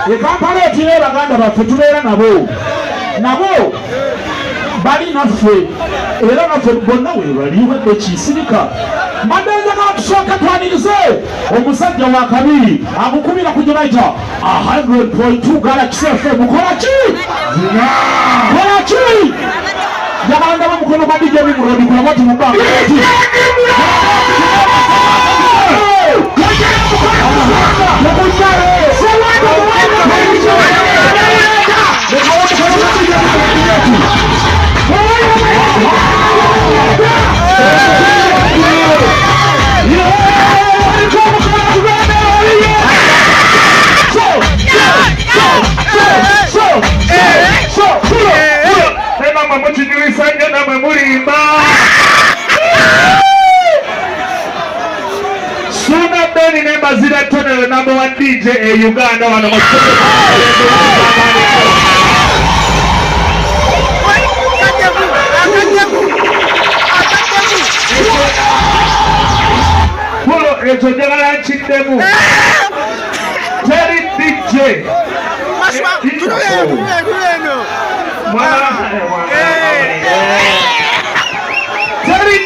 Kampala etine baganda baffe tubeera nabo bali naffe era naffe bonna webali wadde kisirika madenza katusooka twanirize omusajja wa kabiri amukubira ku gye bayita 100.2 Galaxy FM mukolaki yabanda bamukono kwa DJ Nimrod kuna watu mubanga Suuna Ben and Mbaziira Tonny, the number one DJ in Uganda.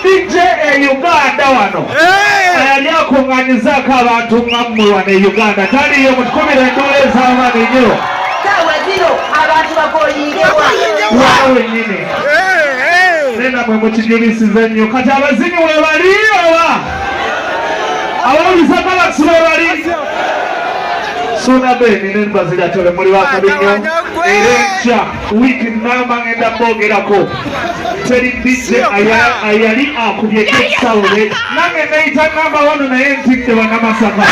DJ Uganda wano ayali akunganyizaako abantu ngammwe wano e Uganda taliyo mutukumire endole ez'amaanyi nnyo waziro abantu bakoyingewa wenyini nena mwe mukijulisiza nnyo kati abazinyi webali oba abawuliza Galaxy webali Suuna Ben ne Mbaziira Tonny muli bakabinyo era enkya wiiki nnamba ngenda mbogerako teri DJ ayali akubye ekisawule nange neyita namba wano naye ntidde bannamasaka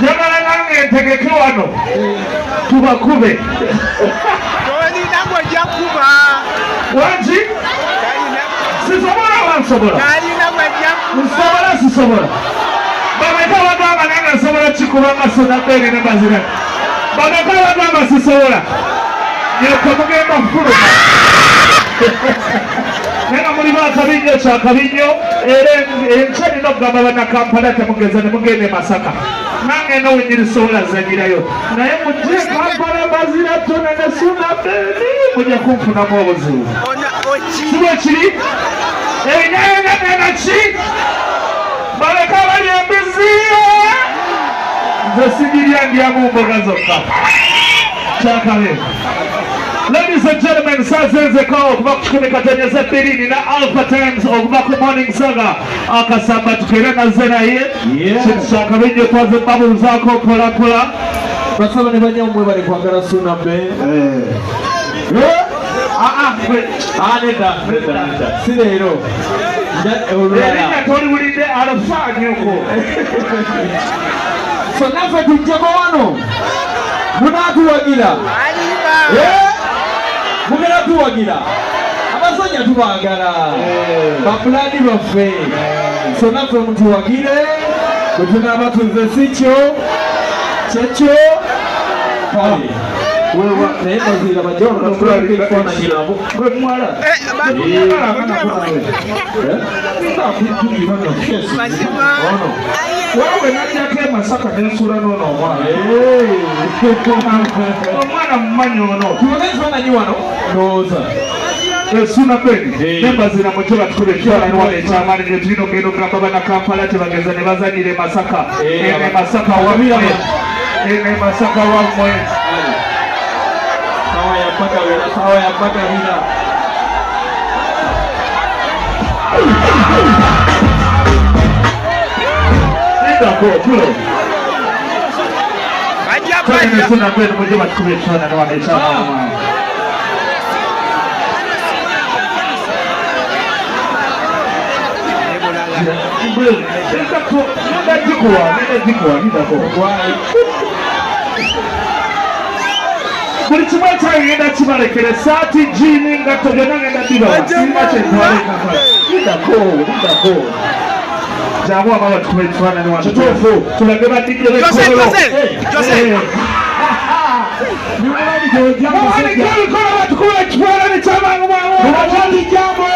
njagala nange ntegeke wano tubakube wangi sisobola wansobola nsobola sisobola bameka bagamba nange nsobola kikubanga Suuna Ben ne Mbaziira bagakala bagamba sisobola nyoko mugenda fuluma nena muli bakabinyo kyakabinyo era enkya nina okugamba bannakampala temugeza ne mugenda e Masaka nange nawe nyirisobola zanyirayo naye mujje Kampala Mbaziira Tonny ne Suuna Ben mujja kunfunamu obuzibu kibwe kiri enyenyenenaki baleka bali embiziyo nze sigirya ndyamu mboga zokka kyakabe. Ladies and gentlemen, sazenzeko okuva ku 12 nina Alpha Times okuva ku Morning Saga akasamba tukere naze naye kintu kyakabe nnyo twaze babuuzaako mpolampola basaba ne banyammwe bali kwagala Suuna Ben neda si leero erinnya toliwulidde alafaanyoko so naffe tujjeko wano munaatuwagira mugenda tuwagira abasajja tubagala bapulani baffe so naffe mutuwagire bwe tunaaba tuze sikyo kyekyo kale naye Mbaziira bajjaekifaananyi nabo mwala wawe najjako e Masaka nensula noono omwana mumanyi ono tubona ekifaananyi wano ndowooza Suuna Ben ne Mbaziira mukyo batukube ekifaananyi wano ekyamaanyi ne tulina ogenda ogamba bannakampala tebageza ne bazanyira e Masaka e Masaka wammwe e Masaka wammwe sawa ya mpaka vila ndako tulo Tonny Suuna Ben mujje batukube ekifaananyi wano ekyamaanyi buli kimu ekyagenda kibalekere saati jiini ngatto byonna ngenda bibawa singa kyentwalekako jangu aba batukuba ekifaananyi wano kituufu tulage badijje bekololo muwanike ebikola batukuba ekifaananyi kyamangu mangu jambo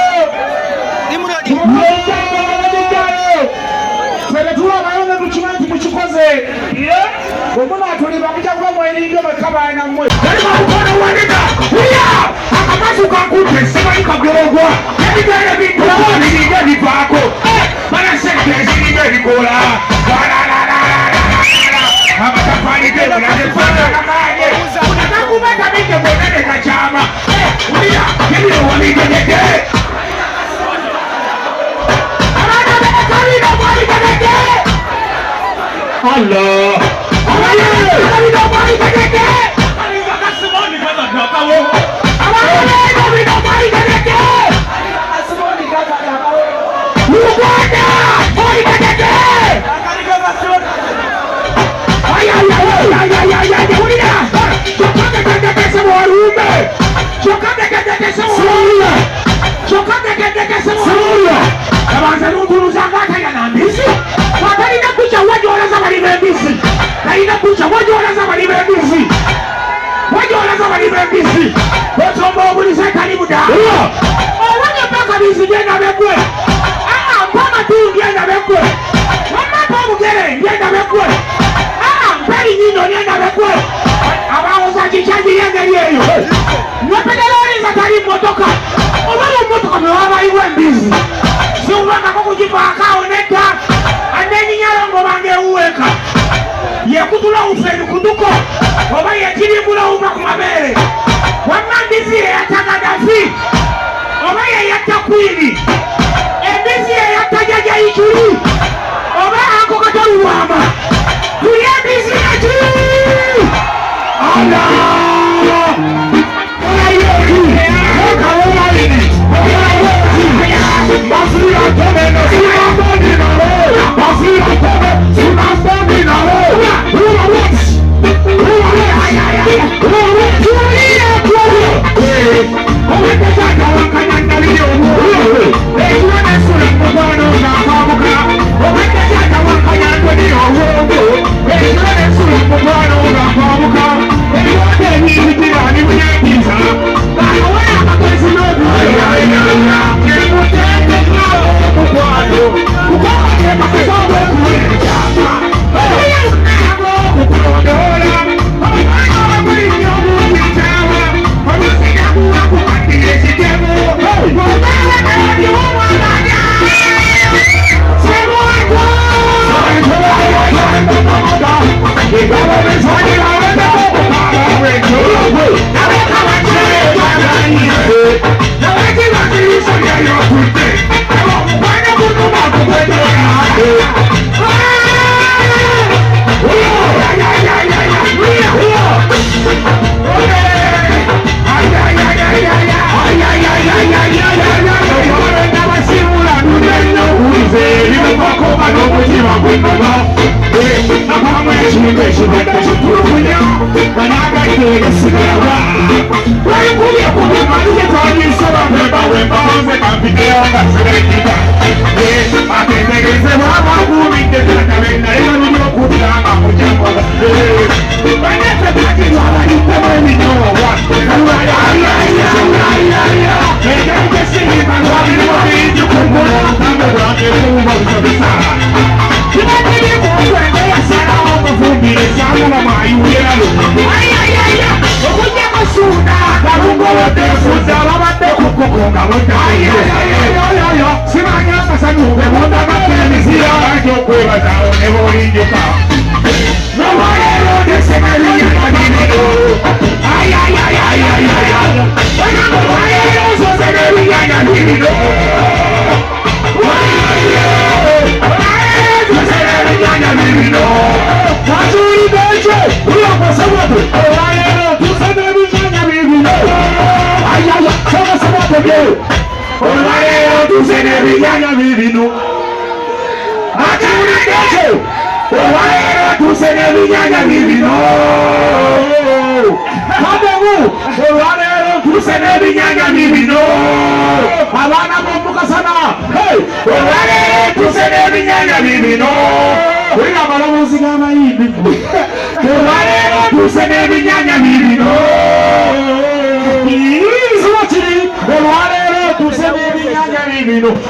abayonge tukimanyi mukikoze omuna tuliba mujaguba mweringe bakabaana mmwe yali bamukono wanika uya akamasu kakutte simanyi kagologwa ebigere bintulawo biringa bivaako banasente eziringa ebikola amatafaali gebunagefaanagamaanye unagakubeka bige bwonene kakyama uya ebiro wabitegeke abaana bekalina mwabitegeke Allah abalina mwabitegeke Uganda mwabitegeke yekutula ufeni kuduko oba yekirimbula uma ku mabere wamambizi yeyatagadafi oba yeyatakwiri embizi yeyatajaja ichuri oba ankokatoluwama tuli embizi yaki ala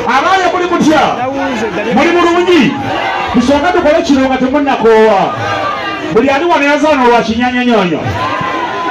Abaye kuli kutya muli mulungi Tusooke tukole kino nga temunnakoowa. Buli ali wano yazaana olwa kinyanyanyonyo.